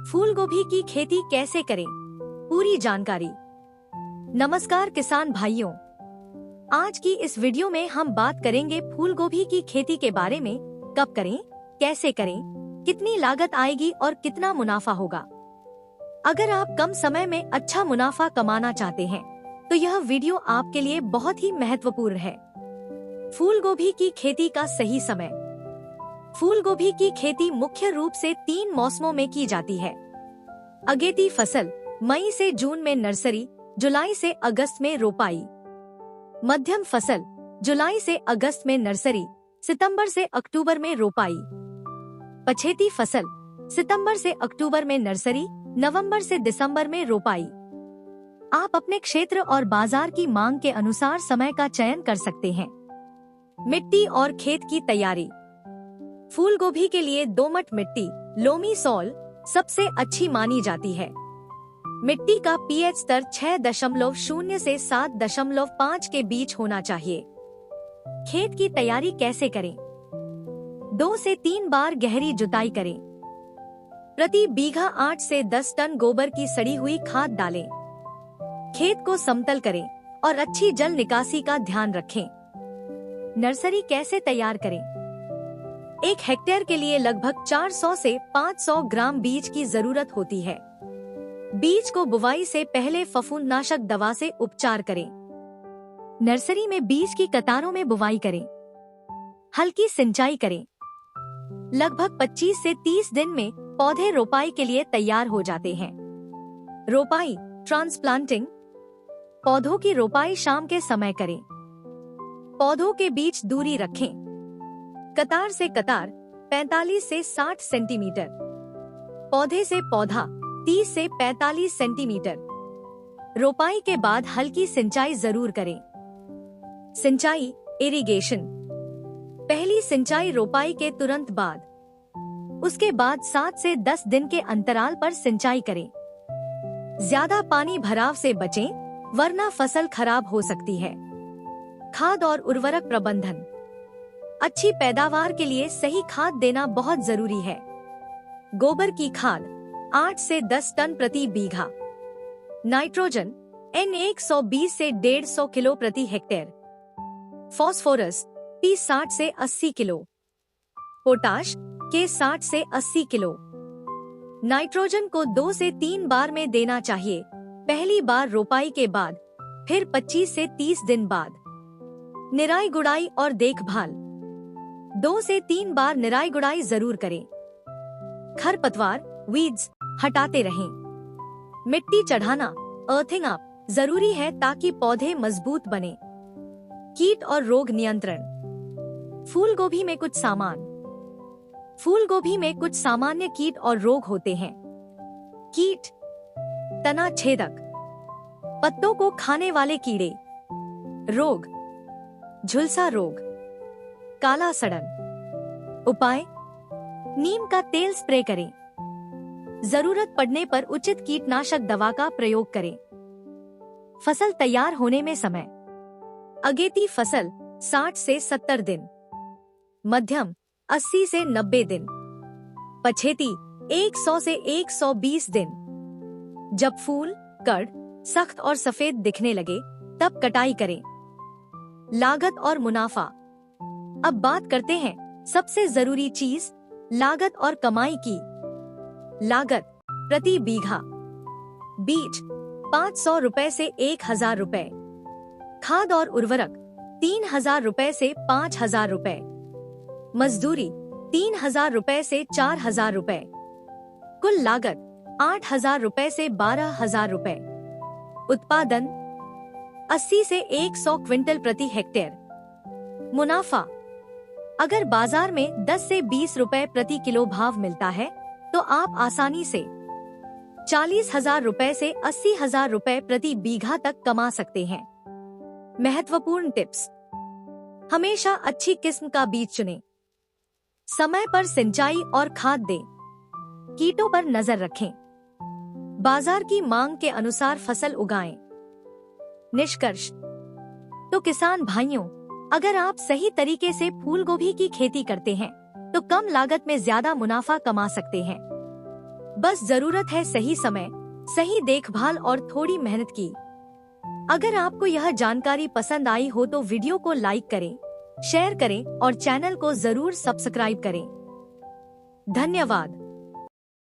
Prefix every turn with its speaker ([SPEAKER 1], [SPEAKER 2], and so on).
[SPEAKER 1] फूल गोभी की खेती कैसे करें? पूरी जानकारी। नमस्कार किसान भाइयों, आज की इस वीडियो में हम बात करेंगे फूल गोभी की खेती के बारे में। कब करें, कैसे करें, कितनी लागत आएगी और कितना मुनाफा होगा। अगर आप कम समय में अच्छा मुनाफा कमाना चाहते हैं तो यह वीडियो आपके लिए बहुत ही महत्वपूर्ण है। फूल गोभी की खेती का सही समय। फूल गोभी की खेती मुख्य रूप से 3 मौसमों में की जाती है। अगेती फसल मई से जून में नर्सरी, जुलाई से अगस्त में रोपाई। मध्यम फसल जुलाई से अगस्त में नर्सरी, सितंबर से अक्टूबर में रोपाई। पछेती फसल सितंबर से अक्टूबर में नर्सरी, नवंबर से दिसंबर में रोपाई। आप अपने क्षेत्र और बाजार की मांग के अनुसार समय का चयन कर सकते हैं। मिट्टी और खेत की तैयारी। फूल गोभी के लिए दोमट मिट्टी, लोमी सॉइल सबसे अच्छी मानी जाती है। मिट्टी का पीएच स्तर 6.0 से 7.5 के बीच होना चाहिए। खेत की तैयारी कैसे करें? 2 से 3 बार गहरी जुताई करें। प्रति बीघा 8 से 10 टन गोबर की सड़ी हुई खाद डालें। खेत को समतल करें और अच्छी जल निकासी का ध्यान रखें। नर्सरी कैसे तैयार करें? 1 हेक्टेयर के लिए लगभग 400 से 500 ग्राम बीज की जरूरत होती है। बीज को बुवाई से पहले फफूंदनाशक दवा से उपचार करें। नर्सरी में बीज की कतारों में बुवाई करें। हल्की सिंचाई करें। लगभग 25 से 30 दिन में पौधे रोपाई के लिए तैयार हो जाते हैं। रोपाई ट्रांसप्लांटिंग। पौधों की रोपाई शाम के समय करें। पौधों के बीच दूरी रखें। कतार से कतार 45 से 60 सेंटीमीटर। पौधे से पौधा 30 से 45 सेंटीमीटर। रोपाई के बाद हल्की सिंचाई जरूर करें। सिंचाई इरिगेशन। पहली सिंचाई रोपाई के तुरंत बाद। उसके बाद 7 से 10 दिन के अंतराल पर सिंचाई करें। ज्यादा पानी भराव से बचें, वरना फसल खराब हो सकती है। खाद और उर्वरक प्रबंधन। अच्छी पैदावार के लिए सही खाद देना बहुत जरूरी है। गोबर की खाद 8 से 10 टन प्रति बीघा। नाइट्रोजन N120 से 150 किलो प्रति हेक्टेयर। फास्फोरस P 60 से 80 किलो। पोटाश K 60 से 80 किलो। नाइट्रोजन को 2 से 3 बार में देना चाहिए। पहली बार रोपाई के बाद, फिर 25 से 30 दिन बाद। निराई गुड़ाई और देखभाल। 2 से 3 बार निराई गुड़ाई जरूर करें। खरपतवार वीड्स हटाते रहें। मिट्टी चढ़ाना अर्थिंग अप जरूरी है ताकि पौधे मजबूत बने। कीट और रोग नियंत्रण। फूल गोभी में कुछ सामान। फूल गोभी में कुछ सामान्य कीट और रोग होते हैं। कीट तना छेदक, पत्तों को खाने वाले कीड़े। रोग झुलसा रोग, काला सड़न। उपाय नीम का तेल स्प्रे करें। जरूरत पड़ने पर उचित कीटनाशक दवा का प्रयोग करें। फसल तैयार होने में समय। अगेती फसल 60 से 70 दिन। मध्यम 80 से 90 दिन। पछेती 100 से 120 दिन। जब फूल कड़ सख्त और सफेद दिखने लगे तब कटाई करें। लागत और मुनाफा। अब बात करते हैं सबसे जरूरी चीज, लागत और कमाई की। लागत प्रति बीघा। बीज 500 रुपए से 1000 रुपए। खाद और उर्वरक 3000 रुपए से 5000 रुपए। मजदूरी 3000 रुपए से 4000 रुपए। कुल लागत 8000 रुपए से 12000 रुपए। उत्पादन 80 से 100 क्विंटल प्रति हेक्टेयर। मुनाफा अगर बाजार में 10 से 20 रुपए प्रति किलो भाव मिलता है तो आप आसानी से 40,000 रुपए से 80,000 रुपए प्रति बीघा तक कमा सकते हैं। महत्वपूर्ण टिप्स। हमेशा अच्छी किस्म का बीज चुनें। समय पर सिंचाई और खाद दें। कीटों पर नजर रखें। बाजार की मांग के अनुसार फसल उगाएं। निष्कर्ष। तो किसान भाइयों, अगर आप सही तरीके से फूल गोभी की खेती करते हैं तो कम लागत में ज्यादा मुनाफा कमा सकते हैं। बस जरूरत है सही समय, सही देखभाल और थोड़ी मेहनत की। अगर आपको यह जानकारी पसंद आई हो तो वीडियो को लाइक करें, शेयर करें और चैनल को जरूर सब्सक्राइब करें। धन्यवाद।